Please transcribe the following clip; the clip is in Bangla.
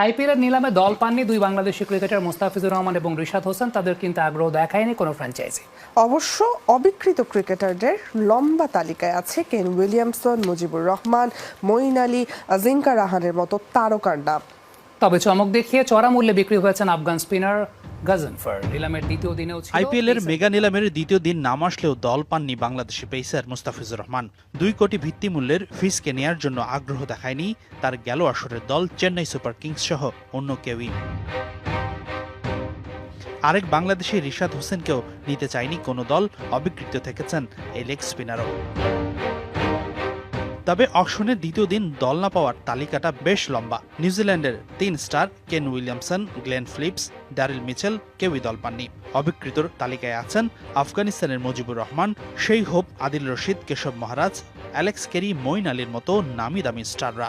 আইপিএলের নিলামে দল পাননি দুই বাংলাদেশি ক্রিকেটার মুস্তাফিজুর রহমান এবং রিশাদ হোসেন। তাদের কিন্তু আগ্রহ দেখায়নি কোনো ফ্র্যাঞ্চাইজি। অবশ্য অবিকৃত ক্রিকেটারদের লম্বা তালিকায় আছে কেন উইলিয়ামসন, মুজিবুর রহমান, মঈন আলী, আজিঙ্কা রাহানের মতো তারকার নাম। তবে চমক দেখিয়ে চড়া মূল্যে বিক্রি হয়েছেন আফগান স্পিনার গাজনফার। নিলামের দ্বিতীয় দিনেও আইপিএলের মেগা নিলামের দ্বিতীয় দিন নাম আসলেও দল পাননি বাংলাদেশি পেসার মুস্তাফিজুর রহমান। 2 কোটি ভিত্তি মূল্যের ফিসকে নেয়ার জন্য আগ্রহ দেখায়নি তার গেল আসরের দল চেন্নাই সুপার কিংস সহ অন্য কেউই। আরেক বাংলাদেশি রিশাদ হোসেনকেও নিতে চায়নি কোনো দল, অবিকৃত থেকেছেন এই লেগ স্পিনারও। তবে অকশনের দ্বিতীয় দিন দল না পাওয়ার তালিকাটা বেশ লম্বা। নিউজিল্যান্ডের 3 star Kane Williamson, Glenn Phillips, Daryl Mitchell কেউই দল পাননি। অবিকৃতর তালিকায় আছেন আফগানিস্তানের মুজিবুর রহমান, সেই হোপ, আদিল রশিদ, কেশব মহারাজ, অ্যালেক্স কেরি, মঈন আলীর মতো নামি দামি স্টাররা।